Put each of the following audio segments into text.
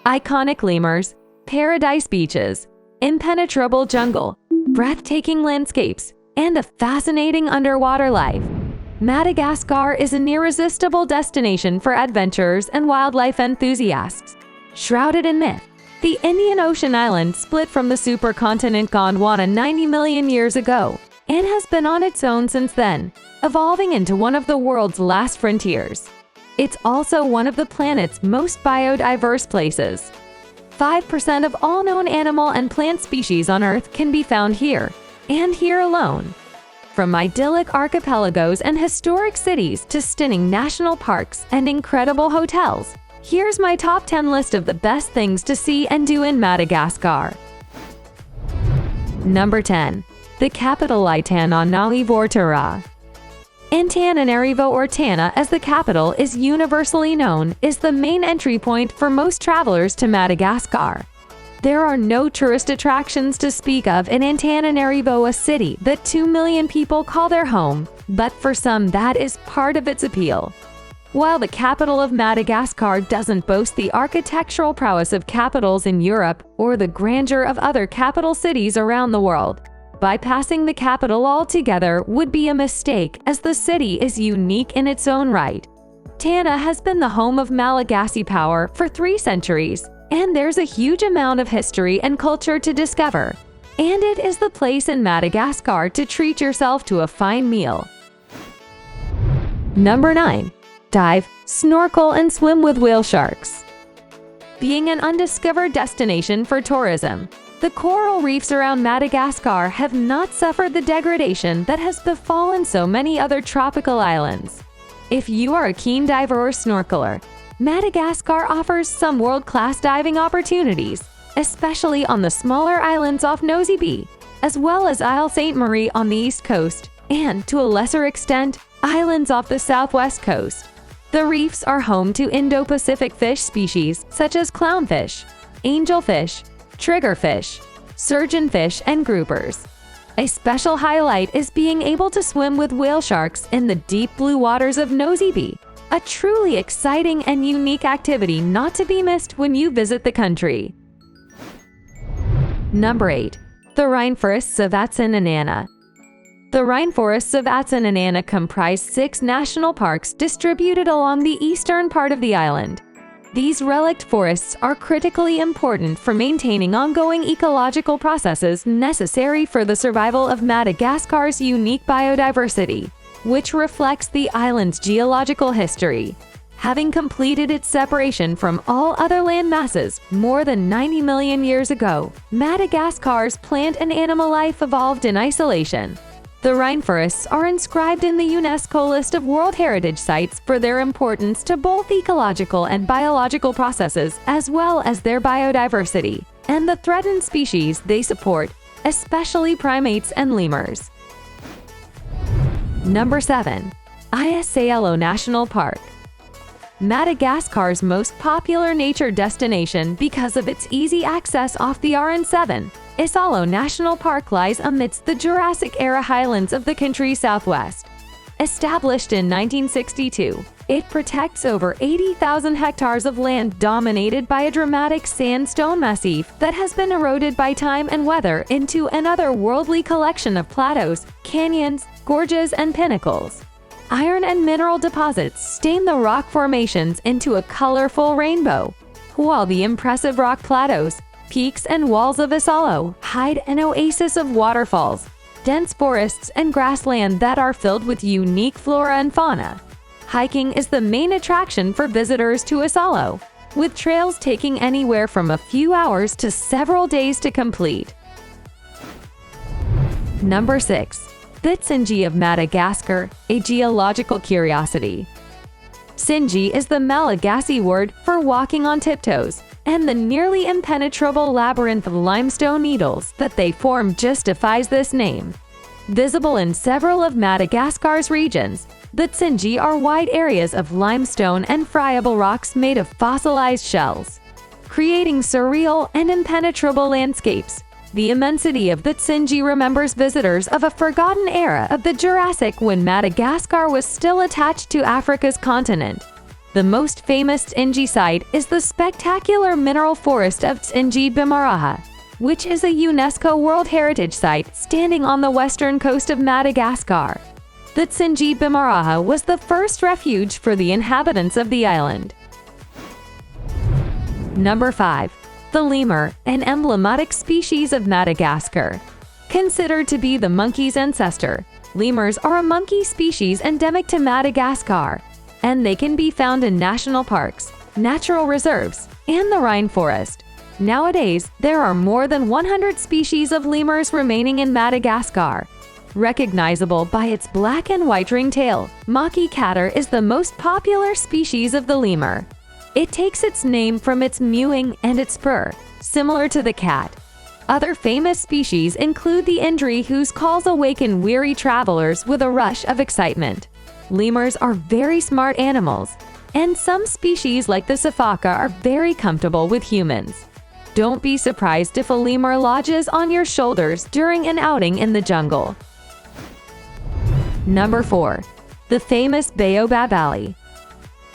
iconic lemurs, paradise beaches, impenetrable jungle, breathtaking landscapes, and a fascinating underwater life. Madagascar is an irresistible destination for adventurers and wildlife enthusiasts. Shrouded in myth, the Indian Ocean island split from the supercontinent Gondwana 90 million years ago and has been on its own since then, evolving into one of the world's last frontiers. It's also one of the planet's most biodiverse places. 5% of all known animal and plant species on Earth can be found here, and here alone. From idyllic archipelagos and historic cities to stunning national parks and incredible hotels, here's my top 10 list of the best things to see and do in Madagascar. Number 10. The Capital Antananarivo. Antananarivo, or Tana as the capital is universally known, is the main entry point for most travelers to Madagascar. There are no tourist attractions to speak of in Antananarivo, a city that 2 million people call their home, but for some that is part of its appeal. While the capital of Madagascar doesn't boast the architectural prowess of capitals in Europe or the grandeur of other capital cities around the world, bypassing the capital altogether would be a mistake, as the city is unique in its own right. Tana has been the home of Malagasy power for 3 centuries, and there's a huge amount of history and culture to discover. And it is the place in Madagascar to treat yourself to a fine meal. Number 9. Dive, snorkel, and swim with whale sharks. Being an undiscovered destination for tourism, the coral reefs around Madagascar have not suffered the degradation that has befallen so many other tropical islands. If you are a keen diver or snorkeler, Madagascar offers some world-class diving opportunities, especially on the smaller islands off Nosy Be, as well as Isle Sainte Marie on the east coast, and, to a lesser extent, islands off the southwest coast. The reefs are home to Indo-Pacific fish species such as clownfish, angelfish, triggerfish, surgeonfish, and groupers. A special highlight is being able to swim with whale sharks in the deep blue waters of Nosy Be, a truly exciting and unique activity not to be missed when you visit the country. Number 8. The Rainforests of Atsinanana. The Rainforests of Atsinanana comprise 6 national parks distributed along the eastern part of the island. These relict forests are critically important for maintaining ongoing ecological processes necessary for the survival of Madagascar's unique biodiversity, which reflects the island's geological history. Having completed its separation from all other land masses more than 90 million years ago, Madagascar's plant and animal life evolved in isolation. The rainforests are inscribed in the UNESCO list of World Heritage Sites for their importance to both ecological and biological processes, as well as their biodiversity, and the threatened species they support, especially primates and lemurs. Number 7. Isalo National Park. Madagascar's most popular nature destination because of its easy access off the RN7, Isalo National Park lies amidst the Jurassic-era highlands of the country's southwest. Established in 1962, it protects over 80,000 hectares of land dominated by a dramatic sandstone massif that has been eroded by time and weather into an otherworldly collection of plateaus, canyons, gorges, and pinnacles. Iron and mineral deposits stain the rock formations into a colorful rainbow, while the impressive rock plateaus, peaks, and walls of Isalo hide an oasis of waterfalls, dense forests, and grassland that are filled with unique flora and fauna. Hiking is the main attraction for visitors to Isalo, with trails taking anywhere from a few hours to several days to complete. Number 6. The Tsingy of Madagascar, a geological curiosity. Tsingy is the Malagasy word for walking on tiptoes, and the nearly impenetrable labyrinth of limestone needles that they form justifies this name. Visible in several of Madagascar's regions, the Tsingy are wide areas of limestone and friable rocks made of fossilized shells, creating surreal and impenetrable landscapes. The immensity of the Tsingy remembers visitors of a forgotten era of the Jurassic when Madagascar was still attached to Africa's continent. The most famous Tsingy site is the spectacular mineral forest of Nosy Be Archipelago, which is a UNESCO World Heritage Site standing on the western coast of Madagascar. The Nosy Be Archipelago was the first refuge for the inhabitants of the island. Number 5. The lemur, an emblematic species of Madagascar. Considered to be the monkey's ancestor, lemurs are a monkey species endemic to Madagascar, and they can be found in national parks, natural reserves, and the rainforest. Nowadays, there are more than 100 species of lemurs remaining in Madagascar. Recognizable by its black and white ringtail, Maki catter is the most popular species of the lemur. It takes its name from its mewing and its purr, similar to the cat. Other famous species include the indri, whose calls awaken weary travelers with a rush of excitement. Lemurs are very smart animals, and some species like the sifaka are very comfortable with humans. Don't be surprised if a lemur lodges on your shoulders during an outing in the jungle. Number 4. The famous Baobab Alley.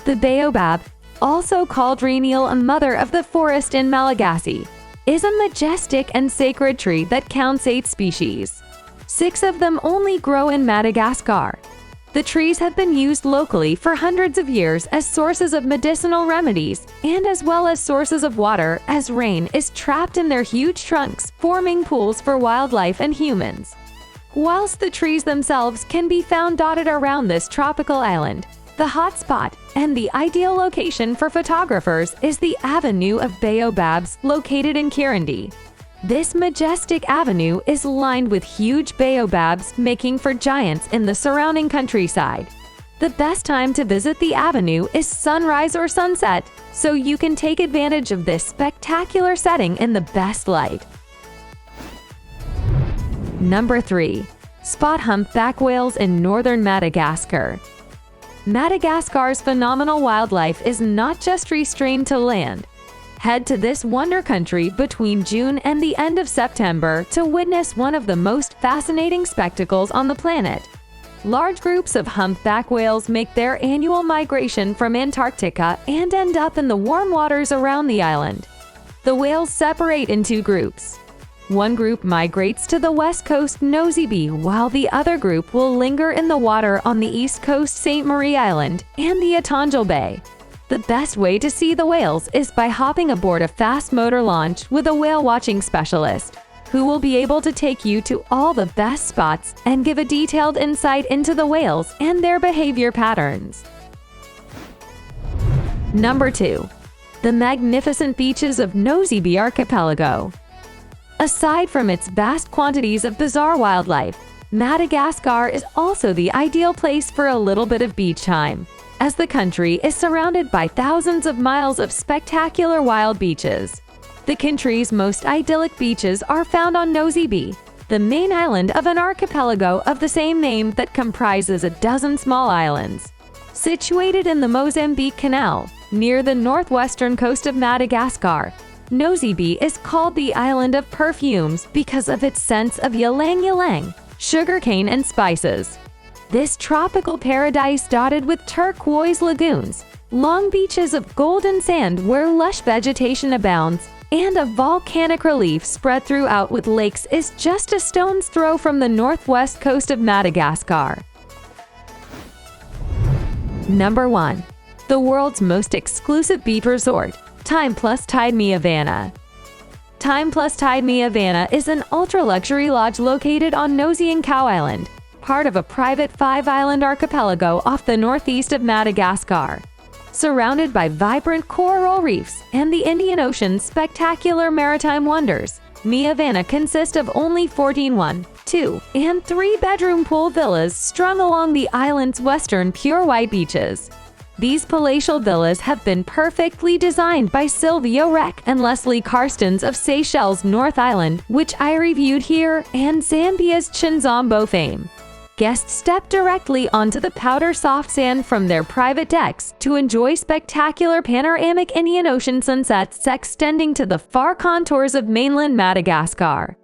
The baobab, also called Rainil, a mother of the forest in Malagasy, is a majestic and sacred tree that counts 8 species. 6 of them only grow in Madagascar. The trees have been used locally for hundreds of years as sources of medicinal remedies and as well as sources of water, as rain is trapped in their huge trunks, forming pools for wildlife and humans. Whilst the trees themselves can be found dotted around this tropical island, the hotspot and the ideal location for photographers is the Avenue of Baobabs located in Kirundi. This majestic avenue is lined with huge baobabs, making for giants in the surrounding countryside. The best time to visit the avenue is sunrise or sunset, so you can take advantage of this spectacular setting in the best light. Number 3. Spot humpback whales in northern Madagascar. Madagascar's phenomenal wildlife is not just restrained to land. Head to this wonder country between June and the end of September to witness one of the most fascinating spectacles on the planet. Large groups of humpback whales make their annual migration from Antarctica and end up in the warm waters around the island. The whales separate in 2 groups. One group migrates to the west coast Nosy Be, while the other group will linger in the water on the east coast St. Marie Island and the Atangel Bay. The best way to see the whales is by hopping aboard a fast motor launch with a whale watching specialist, who will be able to take you to all the best spots and give a detailed insight into the whales and their behavior patterns. Number 2. The magnificent beaches of Nosy Be Archipelago. Aside from its vast quantities of bizarre wildlife, Madagascar is also the ideal place for a little bit of beach time, as the country is surrounded by thousands of miles of spectacular wild beaches. The country's most idyllic beaches are found on Nosy Be, the main island of an archipelago of the same name that comprises a dozen small islands. Situated in the Mozambique Canal, near the northwestern coast of Madagascar, Nosy Be is called the Island of Perfumes because of its scents of ylang-ylang, sugarcane and spices. This tropical paradise dotted with turquoise lagoons, long beaches of golden sand where lush vegetation abounds, and a volcanic relief spread throughout with lakes is just a stone's throw from the northwest coast of Madagascar. Number 1. The world's most exclusive beach resort, Time Plus Tide Miavana. Time Plus Tide Miavana is an ultra-luxury lodge located on Nosy and Cow Island, part of a private 5-island archipelago off the northeast of Madagascar. Surrounded by vibrant coral reefs and the Indian Ocean's spectacular maritime wonders, Miavana consists of only 14 1, 2, and 3-bedroom pool villas strung along the island's western pure white beaches. These palatial villas have been perfectly designed by Sylvia Reck and Leslie Karstens of Seychelles North Island, which I reviewed here, and Zambia's Chinzombo fame. Guests step directly onto the powder soft sand from their private decks to enjoy spectacular panoramic Indian Ocean sunsets extending to the far contours of mainland Madagascar.